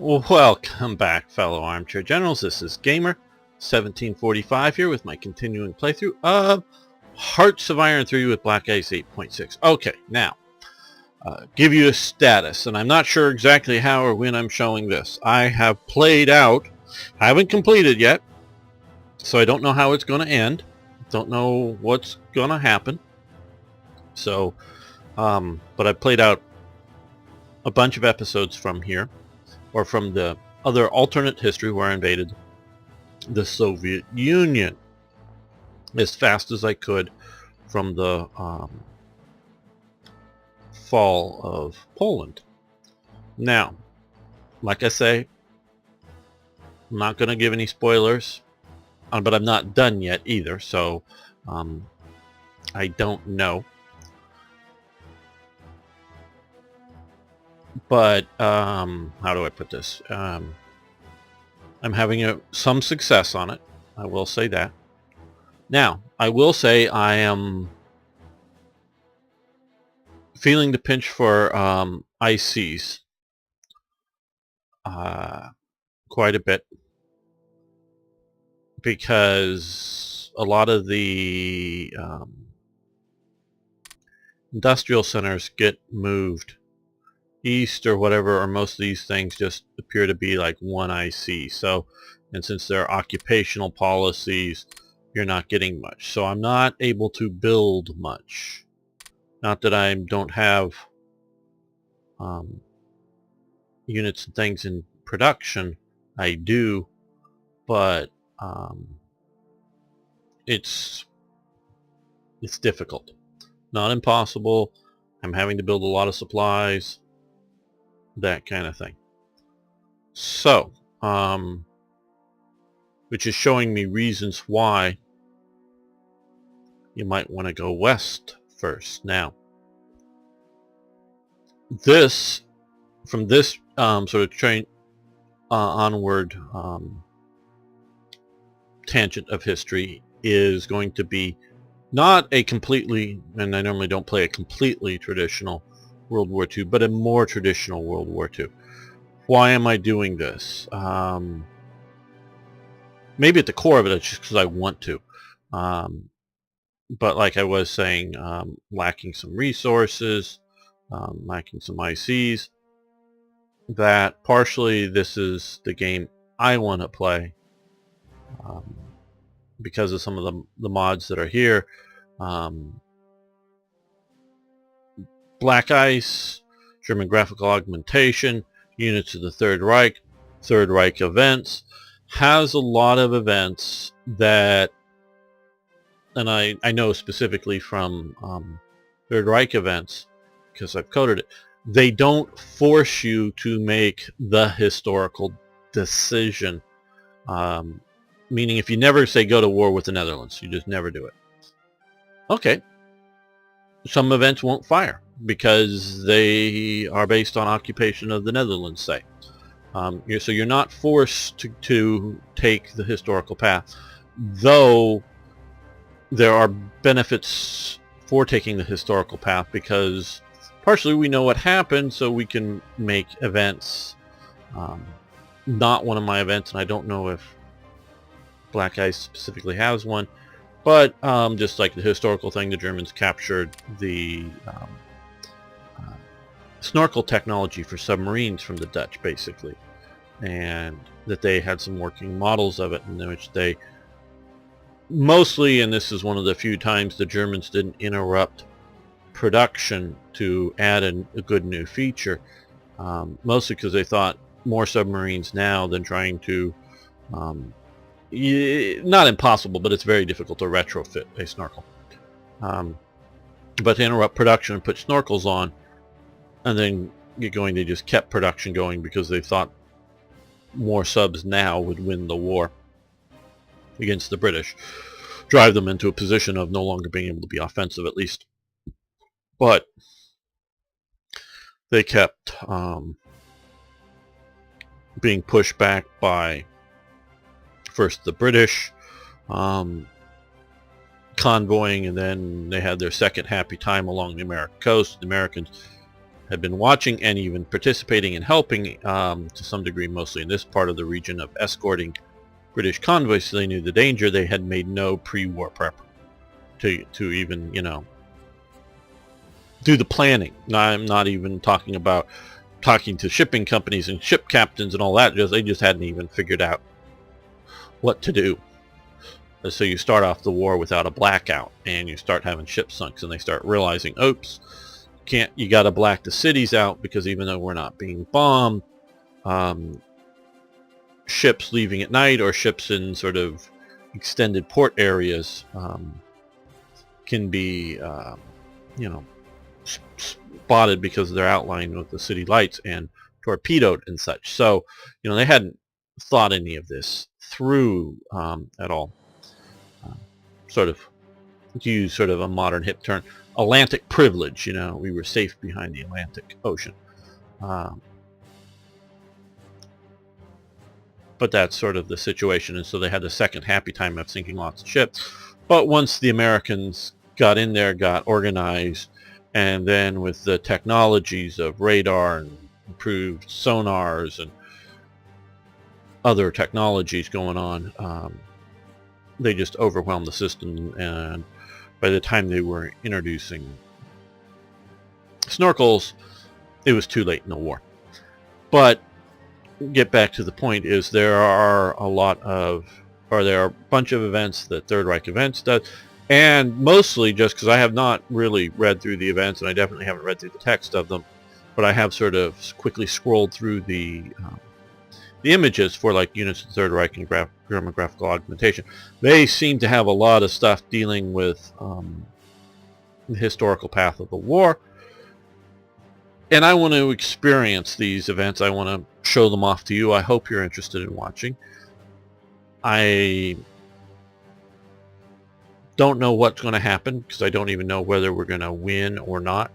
Welcome back, fellow armchair generals. This is Gamer 1745 here with my continuing playthrough of Hearts of Iron 3 with Black Ice 8.6. Okay, now, give you a status, and I'm not sure exactly how or when I'm showing this. I have played out, I haven't completed yet, so I don't know how it's going to end. Don't know what's going to happen. So, but I've played out a bunch of episodes from here, or from the other alternate history where I invaded the Soviet Union as fast as I could from the fall of Poland. Now, like I say, I'm not going to give any spoilers, but I'm not done yet either, so I don't know. But how do I put this? I'm having some success on it. I will say that. Now, I will say I am feeling the pinch for ICs quite a bit, because a lot of the industrial centers get moved east or whatever, or most of these things just appear to be like one IC. So, and since they're occupational policies, you're not getting much. So I'm not able to build much. Not that I don't have units and things in production. I do, but it's difficult. Not impossible. I'm having to build a lot of supplies, that kind of thing. So, which is showing me reasons why you might want to go west first. Now, this, from this sort of train onward tangent of history, is going to be not a completely, and I normally don't play a completely traditional World War II, but a more traditional World War II. Why am I doing this? Maybe at the core of it, it's just because I want to. But like I was saying, lacking some resources, lacking some ICs, that partially this is the game I want to play because of some of the mods that are here. Black Ice, German graphical augmentation, units of the Third Reich events, has a lot of events that, and I know specifically from Third Reich events, because I've coded it, they don't force you to make the historical decision. Meaning if you never say go to war with the Netherlands, you just never do it. Okay. Some events won't fire because they are based on occupation of the Netherlands, say. So you're not forced to take the historical path, though there are benefits for taking the historical path, because partially we know what happened, so we can make events. Not one of my events, and I don't know if Black Ice specifically has one, but just like the historical thing, the Germans captured the snorkel technology for submarines from the Dutch, basically, and that they had some working models of it, in which they mostly, and this is one of the few times the Germans didn't interrupt production to add a good new feature, mostly because they thought more submarines now than trying to, not impossible, but it's very difficult to retrofit a snorkel. But to interrupt production and put snorkels on and then get going, they just kept production going because they thought more subs now would win the war against the British, drive them into a position of no longer being able to be offensive, at least. But they kept being pushed back by first the British convoying, and then they had their second happy time along the American coast. The Americans had been watching and even participating and helping to some degree, mostly in this part of the region, of escorting British convoys, so they knew the danger. They had made no pre-war prep to even, do the planning. Now, I'm not even talking about talking to shipping companies and ship captains and all that. They just hadn't even figured out what to do. So you start off the war without a blackout, and you start having ships sunk, and they start realizing, oops, you got to black the cities out, because even though we're not being bombed, ships leaving at night or ships in sort of extended port areas can be, spotted because they're outlined with the city lights and torpedoed and such. So, they hadn't thought any of this through at all. Sort of, to use sort of a modern hip term, Atlantic privilege. We were safe behind the Atlantic Ocean. But that's sort of the situation, and so they had the second happy time of sinking lots of ships. But once the Americans got in there, got organized, and then with the technologies of radar and improved sonars and other technologies going on, they just overwhelmed the system, and by the time they were introducing snorkels, it was too late in the war. But get back to the point, is there are a bunch of events that Third Reich Events does, and mostly just because I have not really read through the events, and I definitely haven't read through the text of them, but I have sort of quickly scrolled through the images for like units of the Third Reich and German graphical augmentation. They seem to have a lot of stuff dealing with the historical path of the war. And I want to experience these events. I want to show them off to you. I hope you're interested in watching. I don't know what's going to happen, because I don't even know whether we're going to win or not.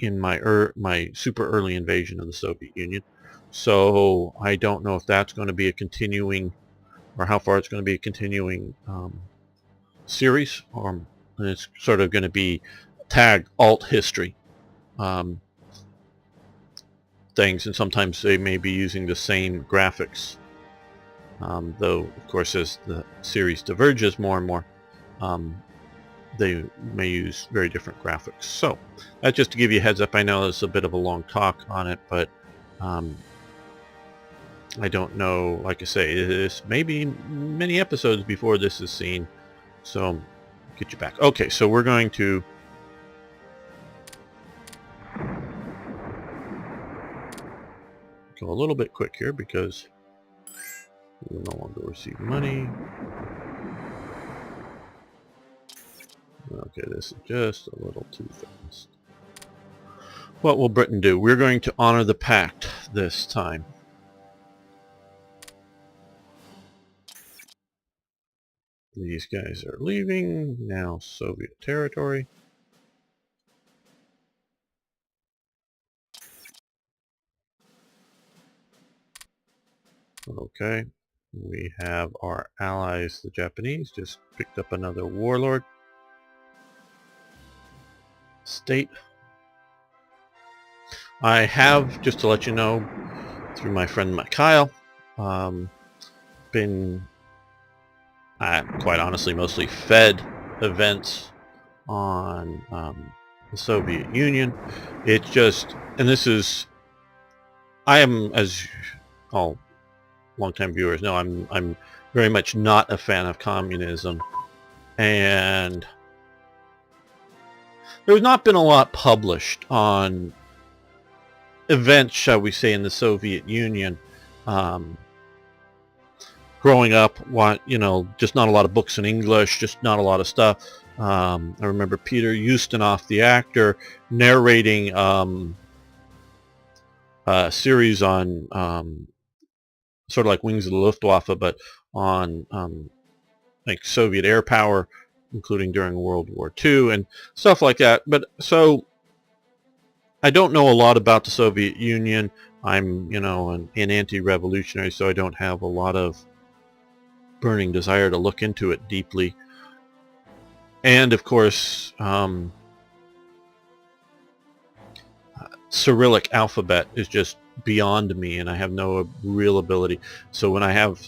In my super early invasion of the Soviet Union. So I don't know if that's going to be a continuing, or how far it's going to be a continuing series, or it's sort of going to be tagged alt history things, and sometimes they may be using the same graphics, though of course as the series diverges more and more, they may use very different graphics. So that's just to give you a heads up. I know it's a bit of a long talk on it, but I don't know, like I say, this may be many episodes before this is seen, so get you back. Okay, so we're going to go a little bit quick here, because we will no longer receive money. Okay, this is just a little too fast. What will Britain do? We're going to honor the pact this time. These guys are leaving, now Soviet territory. Okay, we have our allies, the Japanese, just picked up another warlord state. I have, just to let you know, through my friend Kyle, been, quite honestly, mostly fed events on the Soviet Union. It's just, and this is, I am, as all longtime viewers know, I'm very much not a fan of communism, and there's not been a lot published on events, shall we say, in the Soviet Union. Growing up, just not a lot of books in English, just not a lot of stuff. I remember Peter Ustinov, the actor, narrating a series on sort of like Wings of the Luftwaffe, but on like Soviet air power, including during World War II and stuff like that. But so I don't know a lot about the Soviet Union. I'm, an anti-revolutionary, so I don't have a lot of burning desire to look into it deeply. And of course, Cyrillic alphabet is just beyond me, and I have no real ability. So when I have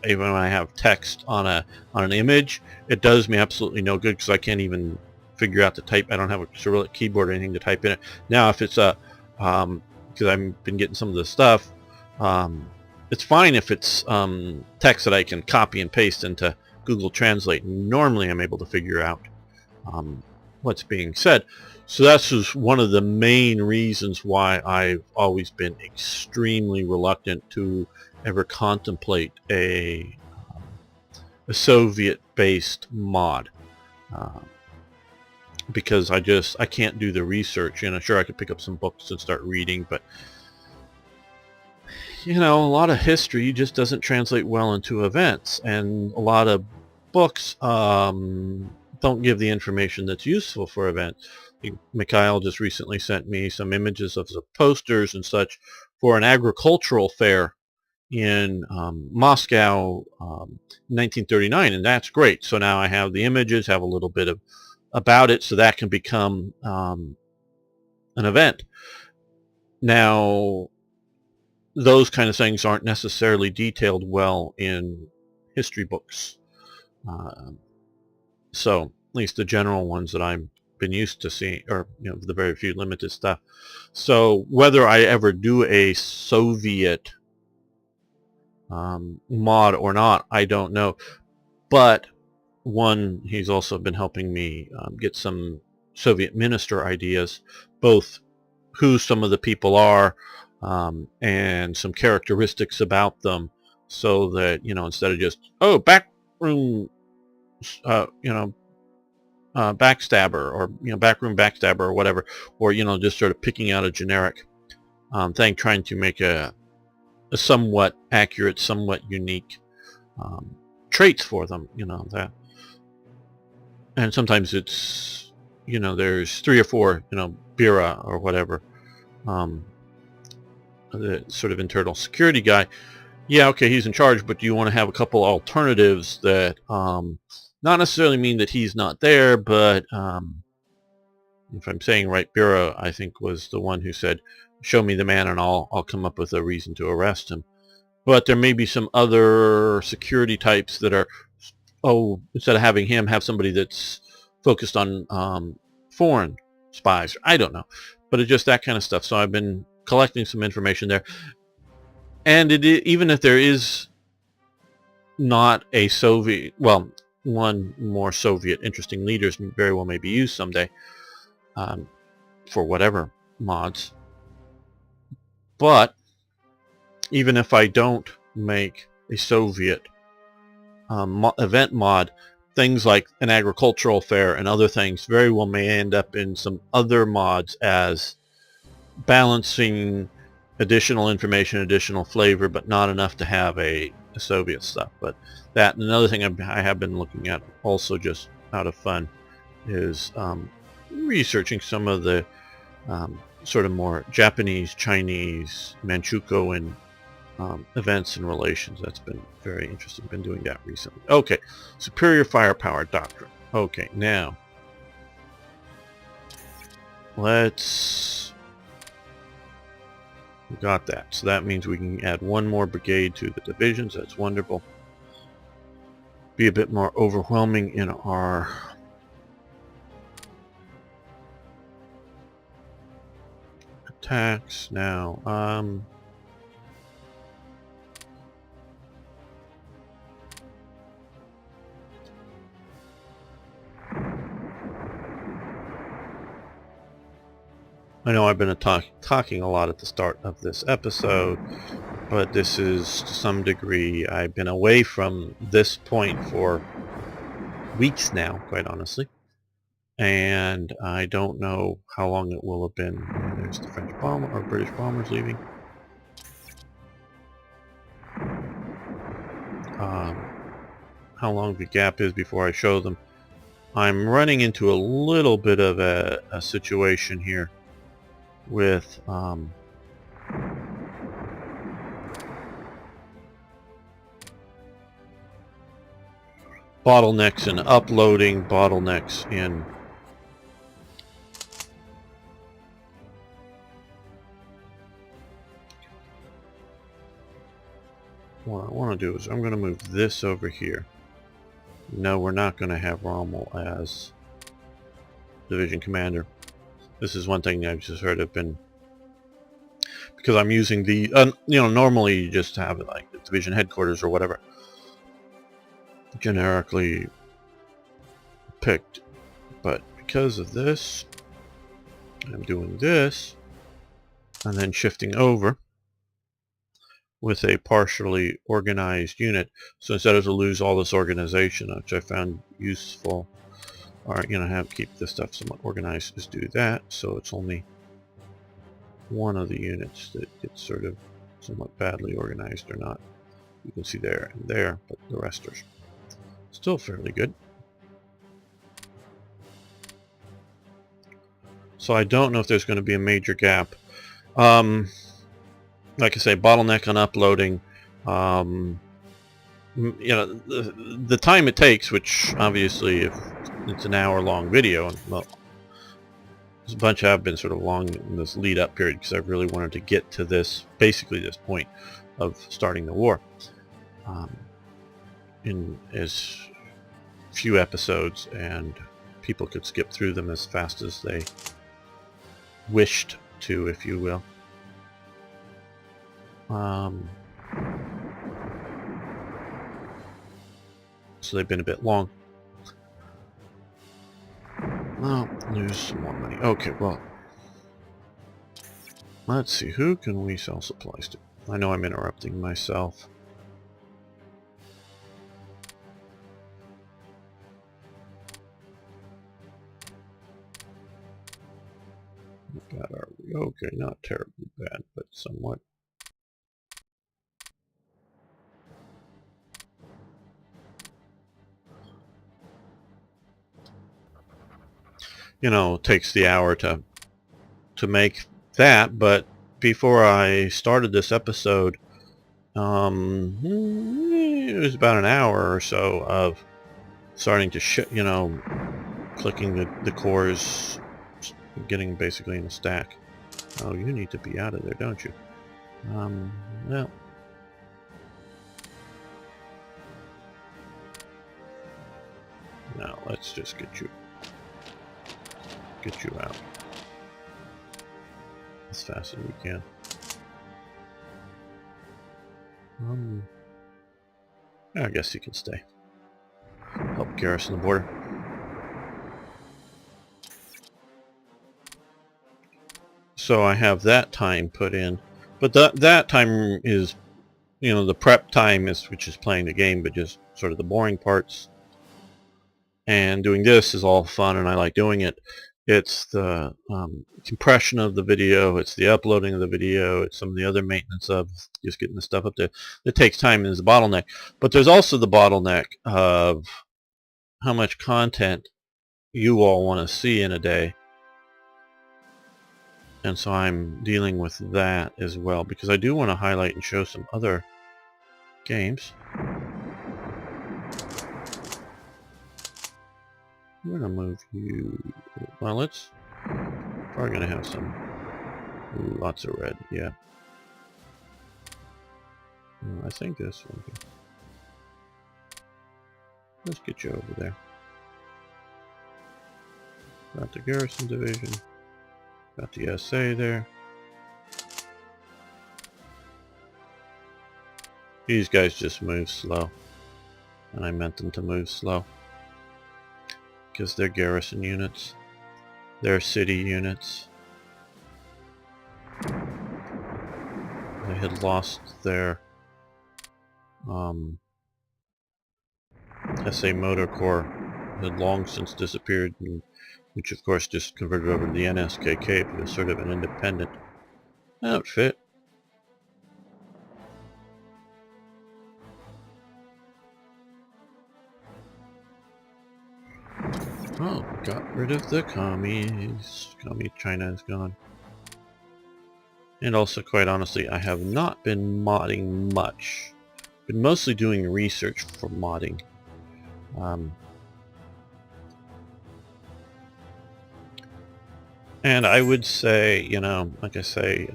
even when I have text on an image, it does me absolutely no good because I can't even figure out to type. I don't have a Cyrillic keyboard or anything to type in it. Now, if it's because I've been getting some of this stuff, it's fine if it's text that I can copy and paste into Google Translate. Normally, I'm able to figure out what's being said. So that's just one of the main reasons why I've always been extremely reluctant to ever contemplate a Soviet-based mod, because I can't do the research. Sure, I could pick up some books and start reading, but a lot of history just doesn't translate well into events, and a lot of books don't give the information that's useful for events. Mikhail just recently sent me some images of the posters and such for an agricultural fair in Moscow, 1939, and that's great. So now I have the images, have a little bit about it, so that can become an event. Now, those kind of things aren't necessarily detailed well in history books. So at least the general ones that I've been used to seeing, or the very few limited stuff. So whether I ever do a Soviet mod or not, I don't know. But he's also been helping me get some Soviet minister ideas, both who some of the people are, and some characteristics about them, so that instead of just backroom backstabber, or backroom backstabber, or whatever, or just sort of picking out a generic thing, trying to make a somewhat accurate, somewhat unique traits for them, that. And sometimes it's there's 3 or 4 Bira or whatever, the sort of internal security guy. Yeah, okay, he's in charge, but do you want to have a couple alternatives that not necessarily mean that he's not there, but if I'm saying right, Bira, I think, was the one who said, show me the man and I'll come up with a reason to arrest him. But there may be some other security types that are, instead of having him, have somebody that's focused on foreign spies. I don't know. But it's just that kind of stuff. So I've been collecting some information there. And even if there is not a Soviet, well, one more Soviet interesting leaders very well may be used someday for whatever mods. But even if I don't make a Soviet event mod, things like an agricultural fair and other things very well may end up in some other mods as balancing additional information, additional flavor, but not enough to have a Soviet stuff. But that, and another thing I have been looking at also just out of fun is researching some of the sort of more Japanese, Chinese, Manchukuo events and relations. That's been very interesting. Been doing that recently. Okay, superior firepower doctrine. Okay, now we got that. So that means we can add one more brigade to the divisions. That's wonderful. Be a bit more overwhelming in our attacks now. I know I've been talking a lot at the start of this episode, but this is, to some degree, I've been away from this point for weeks now, quite honestly. And I don't know how long it will have been. There's the French bomber, or British bombers leaving. How long the gap is before I show them. I'm running into a little bit of a situation here with bottlenecks in uploading, bottlenecks in what I want to do is I'm going to move this over here. No, we're not going to have Rommel as division commander. This is one thing I've just heard of been, because I'm using the normally you just have it like the division headquarters or whatever generically picked, but because of this I'm doing this and then shifting over with a partially organized unit, so instead of to lose all this organization, which I found useful, or have keep this stuff somewhat organized, just do that so it's only one of the units that gets sort of somewhat badly organized or not. You can see there and there, but the rest are still fairly good. So I don't know if there's going to be a major gap. Like I say, bottleneck on uploading. The time it takes, which obviously if it's an hour-long video, and well, there's a bunch have been sort of long in this lead-up period because I really wanted to get to this, basically this point of starting the war, in as few episodes, and people could skip through them as fast as they wished to, if you will. So they've been a bit long. Well, lose some more money. Okay, well, let's see, who can we sell supplies to? I know I'm interrupting myself. How bad are we? Okay, not terribly bad, but somewhat. It takes the hour to make that, but before I started this episode, it was about an hour or so of starting to clicking the cores, getting basically in a stack. Oh, you need to be out of there, don't you? Well, now let's just get you out as fast as we can. I guess you can stay. Help garrison the border. So I have that time put in, but that time is, the prep time is, which is playing the game, but just sort of the boring parts. And doing this is all fun, and I like doing it. It's the compression of the video, it's the uploading of the video, it's some of the other maintenance of just getting the stuff up there. It takes time and is the bottleneck. But there's also the bottleneck of how much content you all want to see in a day. And so I'm dealing with that as well, because I do want to highlight and show some other games. I'm going to move you. Well, let's probably going to have some lots of red. Yeah. I think this one. Let's get you over there. Got the garrison division. Got the SA there. These guys just move slow, and I meant them to move slow because they're garrison units, they're city units. They had lost their SA Motor Corps, had long since disappeared, which of course just converted over to the NSKK, but it's sort of an independent outfit. Oh, got rid of the commies. Commie China is gone. And also, quite honestly, I have not been modding much. Been mostly doing research for modding. And I would say, like I say,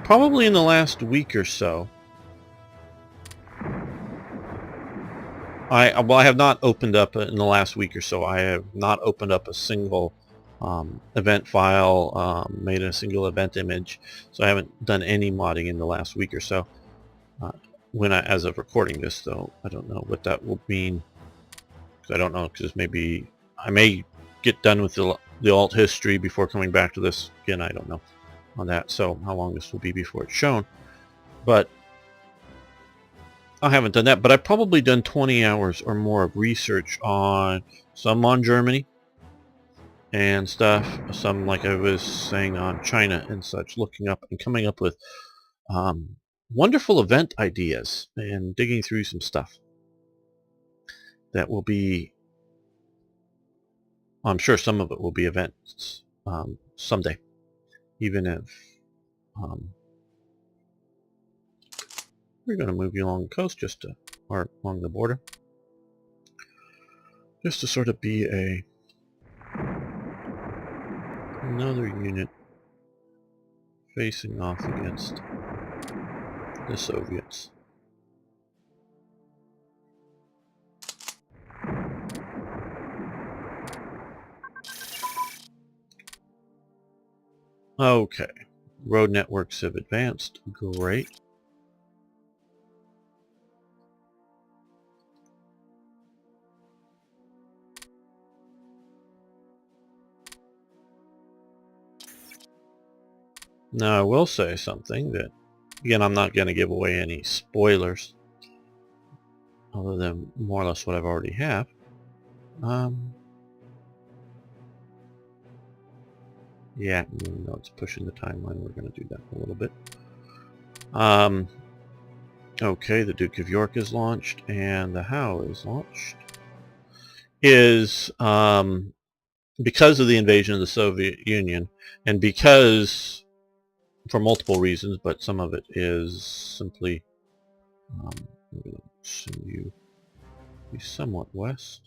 probably in the last week or so, I have not opened up in the last week or so. I have not opened up a single event file, made a single event image, so I haven't done any modding in the last week or so. As of recording this, though, I don't know what that will mean. I don't know, because maybe I may get done with the alt history before coming back to this again. I don't know on that, so how long this will be before it's shown. But I haven't done that, but I've probably done 20 hours or more of research on Germany and stuff, some, like I was saying, on China and such, looking up and coming up with wonderful event ideas and digging through some stuff that will be, I'm sure some of it will be events someday, even if we're going to move you along the coast or along the border, just to sort of be another unit facing off against the Soviets. Okay, road networks have advanced. Great. Now I will say something that, again, I'm not going to give away any spoilers other than more or less what I've already have. Yeah, no, it's pushing the timeline. We're going to do that in a little bit. Okay, the Duke of York is launched, and the How is launched. Because of the invasion of the Soviet Union, and because, for multiple reasons, but some of it is simply, I'm going to send you be somewhat west.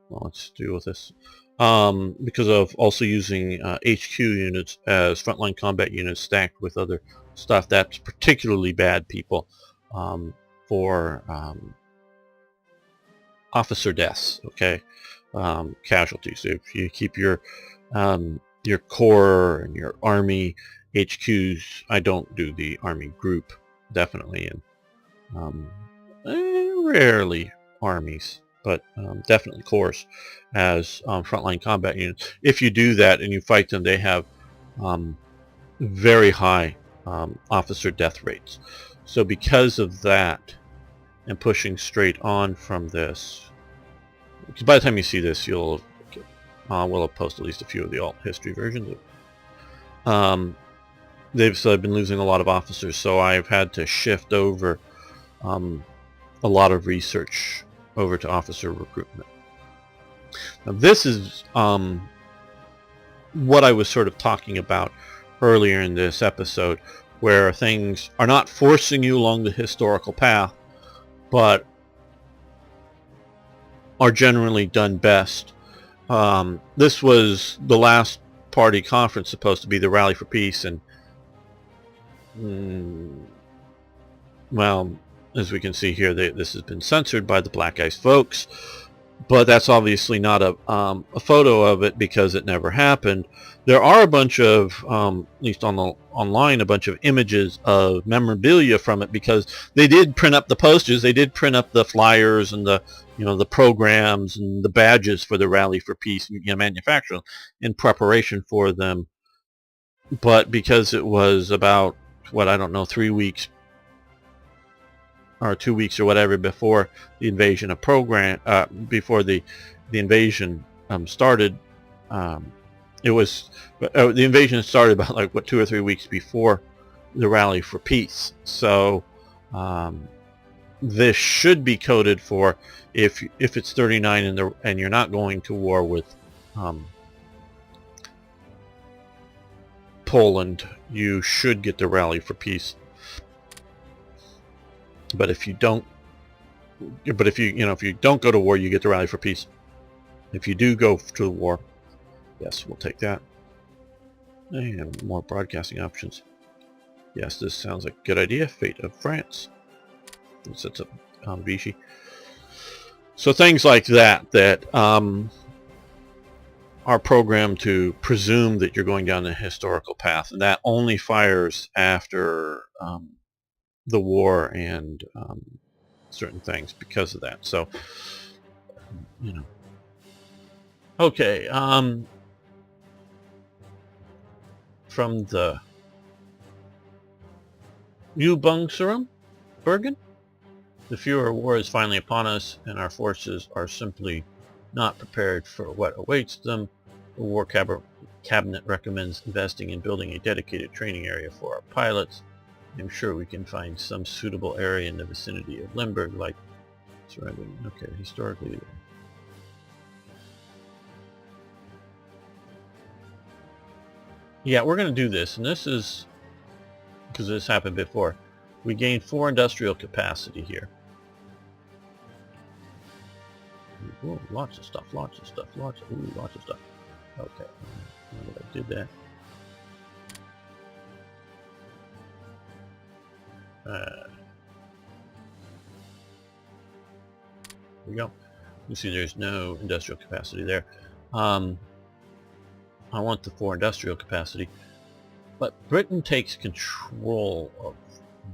Well, let's deal with this. Because of also using HQ units as frontline combat units stacked with other stuff that's particularly bad, people, for officer deaths, okay? Casualties. If you keep your corps and your army HQs, I don't do the army group, definitely, and rarely armies, but definitely corps as frontline combat units. If you do that and you fight them, they have very high officer death rates. So because of that, and pushing straight on from this, because by the time you see this, we'll have posted at least a few of the alt history versions. They've been losing a lot of officers, so I've had to shift over a lot of research over to officer recruitment. Now this is what I was sort of talking about earlier in this episode, where things are not forcing you along the historical path, but are generally done best. This was the last party conference supposed to be the Rally for Peace, and well, as we can see here, this has been censored by the Black Ice folks, but that's obviously not a photo of it because it never happened. There are a bunch of, at least online, a bunch of images of memorabilia from it, because they did print up the posters, they did print up the flyers and the the programs and the badges for the Rally for Peace, manufactured in preparation for them. But because it was about, I don't know, 3 weeks or 2 weeks or whatever before the invasion before the invasion started, it was the invasion started about 2 or 3 weeks before the Rally for Peace. So this should be coded for if it's 39 and you're not going to war with Poland, you should get the Rally for Peace But if you don't, if you don't go to war, you get to rally for peace. If you do go to the war, yes, we'll take that. And more broadcasting options. Yes, this sounds like a good idea. Fate of France. Sets up Vichy. So things like that are programmed to presume that you're going down a historical path, and that only fires after the war and certain things because of that. So, okay. From the Bergen, the Fuhrer war is finally upon us, and our forces are simply not prepared for what awaits them. The War Cabinet recommends investing in building a dedicated training area for our pilots. I'm sure we can find some suitable area in the vicinity of Limburg, like surrounding. Okay, historically. Yeah, we're going to do this, and this is because this happened before. We gained 4 industrial capacity here. Ooh, lots of stuff. Ooh, lots of stuff. Okay, now that I did that. There we go. You see there's no industrial capacity there. I want the 4 industrial capacity. But Britain takes control of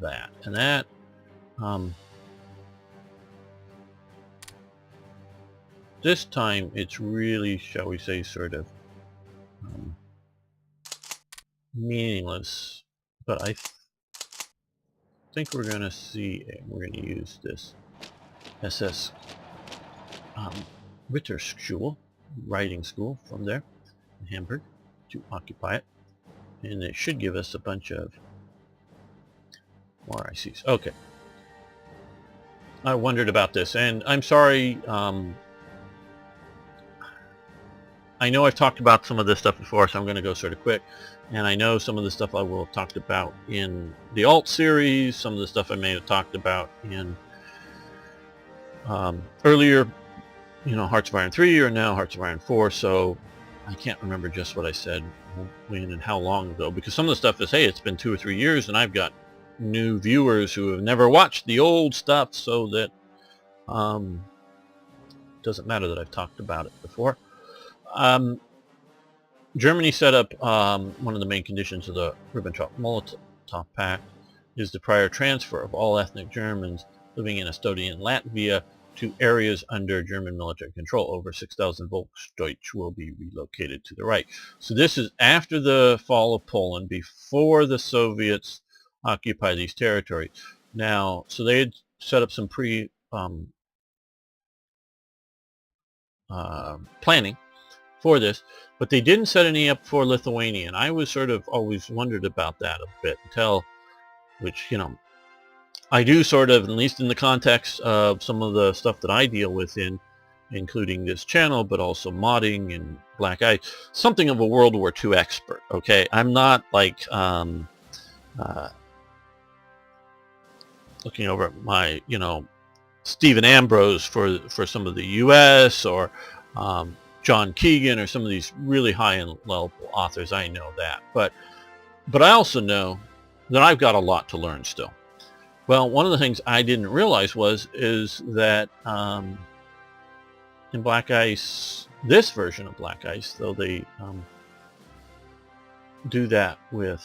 that. And that... this time it's really, shall we say, sort of meaningless. But I think we're going to see, we're going to use this SS Ritterschule, riding school from there in Hamburg to occupy it. And it should give us a bunch of more ICs. Okay. I wondered about this, and I'm sorry. I know I've talked about some of this stuff before, so I'm going to go sort of quick. And I know some of the stuff I will have talked about in the Alt series, some of the stuff I may have talked about in earlier, Hearts of Iron 3 or now Hearts of Iron 4, so I can't remember just what I said when and how long ago, because some of the stuff is, hey, it's been 2 or 3 years, and I've got new viewers who have never watched the old stuff, so that doesn't matter that I've talked about it before. Germany set up one of the main conditions of the Ribbentrop-Molotov Pact is the prior transfer of all ethnic Germans living in Estonia and Latvia to areas under German military control. Over 6,000 Volksdeutsch will be relocated to the right. So this is after the fall of Poland, before the Soviets occupy these territories. Now, so they had set up some planning for this, but they didn't set any up for Lithuania, and I was sort of always wondered about that a bit until, which, I do sort of, at least in the context of some of the stuff that I deal with including this channel, but also modding and Black Ice, something of a World War II expert, okay? I'm not like looking over at my, Stephen Ambrose for some of the U.S. or John Keegan or some of these really high-end level authors. I know that, but I also know that I've got a lot to learn still. Well, one of the things I didn't realize is that in Black Ice, this version of Black Ice, though they do that with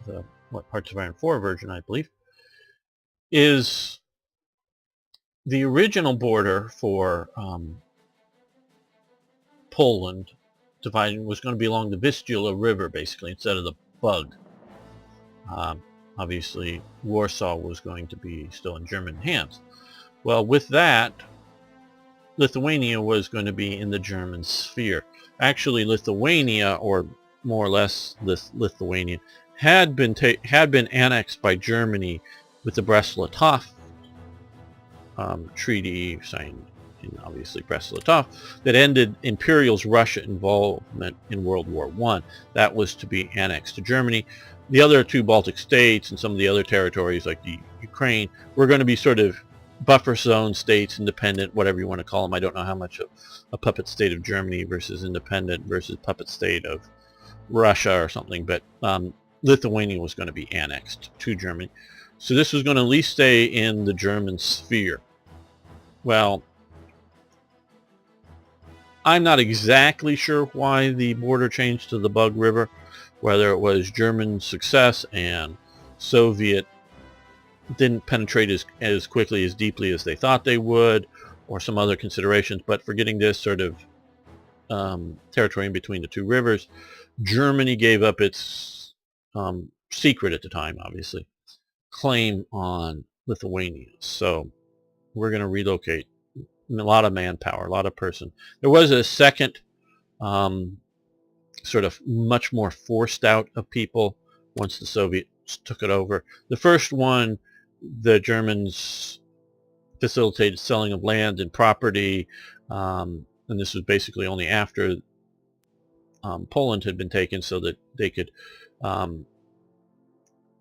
the Hearts of Iron 4 version, I believe, is the original border for Poland dividing was going to be along the Vistula River, basically, instead of the Bug. Obviously, Warsaw was going to be still in German hands. Well, with that, Lithuania was going to be in the German sphere. Actually, Lithuania, or more or less Lithuania, had been annexed by Germany with the Brest-Litovsk treaty signed in, obviously, Brest-Litovsk, that ended Imperial's Russia involvement in World War I. That was to be annexed to Germany. the other two Baltic states and some of the other territories like the Ukraine were going to be sort of buffer zone states, independent, whatever you want to call them. I don't know how much of a puppet state of Germany versus independent versus puppet state of Russia or something, but Lithuania was going to be annexed to Germany. So this was going to at least stay in the German sphere. Well, I'm not exactly sure why the border changed to the Bug River, whether it was German success and Soviet didn't penetrate as quickly, as deeply as they thought they would, or some other considerations. But for getting this sort of territory in between the two rivers, Germany gave up its secret at the time, obviously, claim on Lithuania. So we're going to relocate a lot of manpower, a lot of person. There was a second sort of much more forced out of people once the Soviets took it over. The first one, the Germans facilitated selling of land and property, and this was basically only after Poland had been taken, so that they could,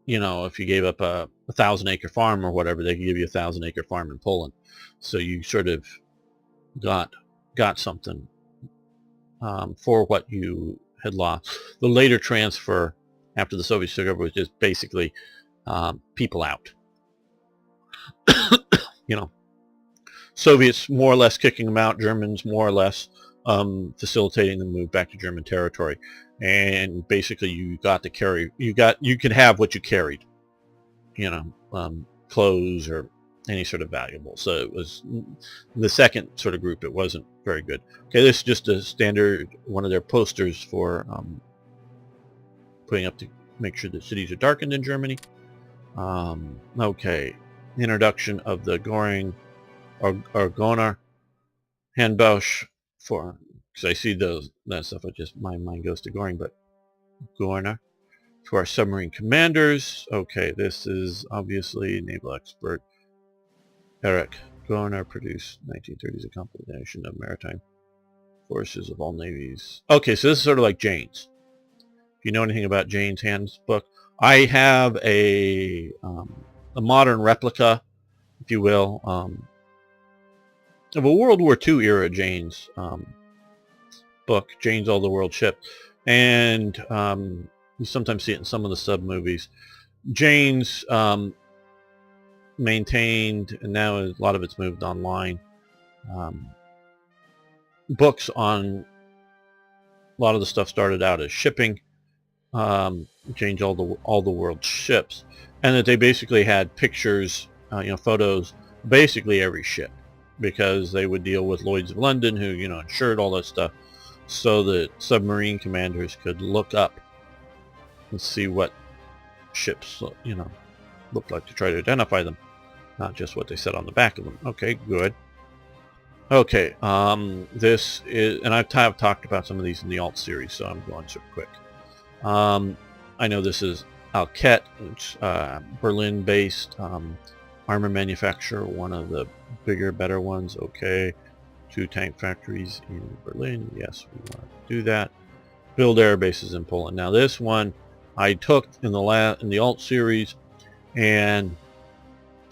you know, if you gave up a 1,000-acre farm or whatever, they could give you a 1,000-acre farm in Poland. So you sort of got something for what you had lost. The later transfer after the Soviets took over was just basically people out. You know, Soviets more or less kicking them out, Germans more or less facilitating the move back to German territory, and basically you got to carry, you could have what you carried, you know, clothes or any sort of valuable. So it was the second sort of group. It wasn't very good. Okay, this is just a standard one of their posters for putting up to make sure the cities are darkened in Germany. Okay, introduction of the Göring or Gonar Handbush for, because I see that stuff, my mind goes to Göring, but Gonar to our submarine commanders. Okay, this is obviously naval expert Eric Gonar produced 1930s, a compilation of maritime forces of all navies. Okay, so this is sort of like Jane's. If you know anything about Jane's handbook, I have a modern replica, if you will, of a World War II era Jane's book, Jane's All the World Ship, and you sometimes see it in some of the sub movies. Jane's maintained, and now a lot of it's moved online, books on a lot of the stuff started out as shipping, Jane's all the world ships, and that they basically had pictures, you know, photos, basically every ship, because they would deal with Lloyd's of London, who, you know, insured all that stuff, so that submarine commanders could look up and see what ships, you know, looked like to try to identify them, not just what they said on the back of them. Okay, good. Okay, this is, and I've talked about some of these in the alt series, so I'm going super quick. I know this is Alket, which Berlin-based armor manufacturer, one of the bigger, better ones. Okay, 2 tank factories in Berlin. Yes, we want to do that. Build air bases in Poland. Now this one I took in the alt series, and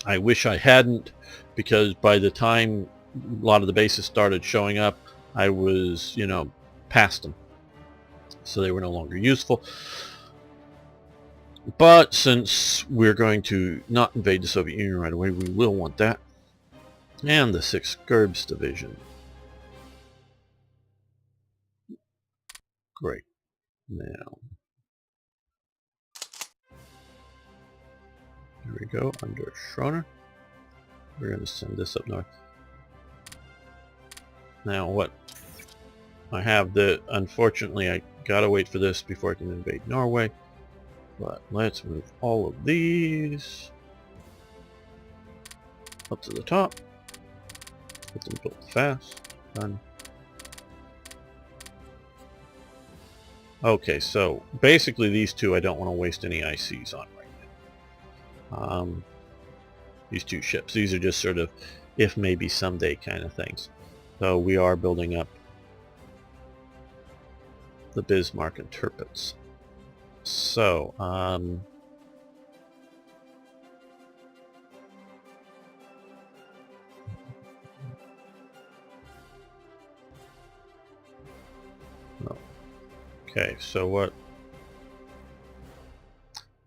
I wish I hadn't, because by the time a lot of the bases started showing up, I was, you know, past them, so they were no longer useful. But since we're going to not invade the Soviet Union right away, we will want that. And the 6th GURBS Division. Great. Now, here we go, under Schroner. We're going to send this up north. Now what? I have unfortunately I gotta wait for this before I can invade Norway. But let's move all of these up to the top. Get them built fast. Done. Okay, so basically these two I don't want to waste any ICs on right now. These 2 ships. These are just sort of if maybe someday kind of things. So we are building up the Bismarck and Tirpitz. So, okay, so what?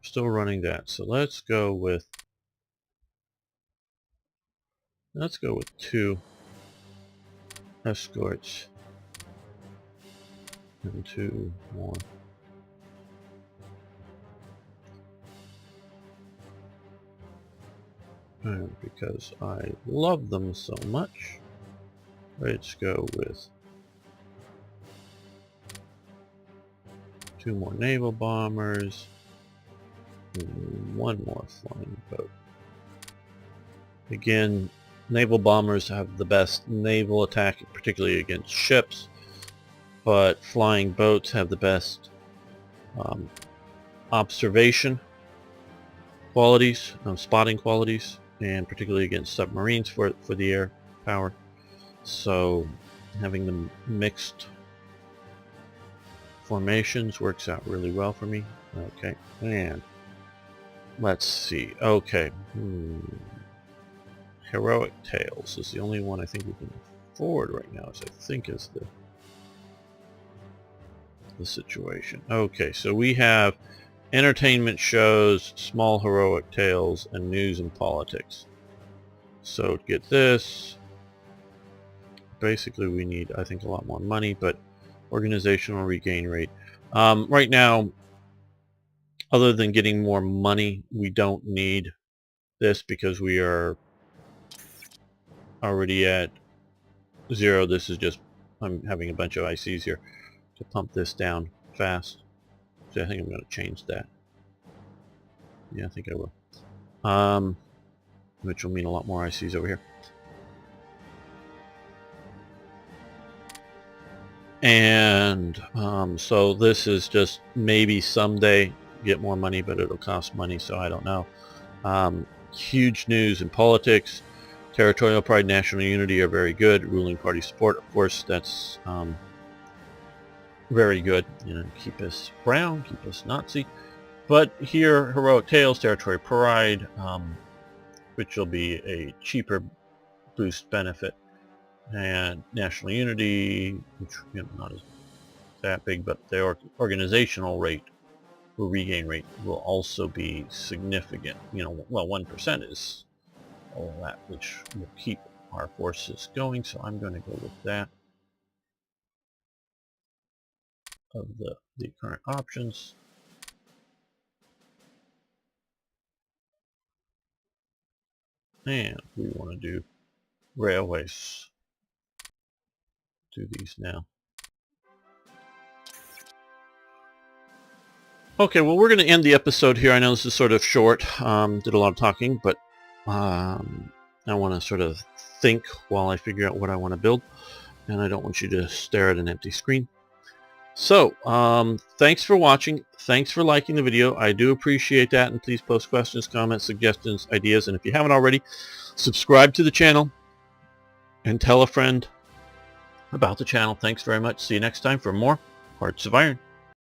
Still running that. So let's go with 2 escorts and 2 more. And because I love them so much, let's go with 2 more naval bombers and 1 more flying boat. Again, naval bombers have the best naval attack, particularly against ships, but flying boats have the best observation qualities, spotting qualities, and particularly against submarines for the air power. So having them mixed formations works out really well for me. Okay, and let's see. Okay, Heroic Tales is the only one I think we can afford right now, as I think is the situation. Okay, so we have entertainment shows, small heroic tales, and news and politics. So to get this, basically we need, I think, a lot more money, but organizational regain rate. Right now, other than getting more money, we don't need this because we are already at 0. This is just, I'm having a bunch of ICs here to pump this down fast. So I think I'm going to change that. Yeah, I think I will. Which will mean a lot more ICs over here. And so this is just maybe someday get more money, but it'll cost money, so I don't know. Huge news in politics. Territorial pride, national unity are very good. Ruling party support, of course, that's very good. You know, keep us brown, keep us Nazi. But here, heroic tales, territory pride, which will be a cheaper boost benefit, and national unity, which, you know, not as that big, but the organizational rate, or regain rate, will also be significant. You know, well, 1% is all that, which will keep our forces going. So I'm going to go with that of the current options. And we want to do railways. Do these now. Okay, well, we're going to end the episode here. I know this is sort of short. Did a lot of talking, but I want to sort of think while I figure out what I want to build, and I don't want you to stare at an empty screen. So, thanks for watching. Thanks for liking the video. I do appreciate that, and please post questions, comments, suggestions, ideas, and if you haven't already, subscribe to the channel and tell a friend about the channel. Thanks very much. See you next time for more Hearts of Iron.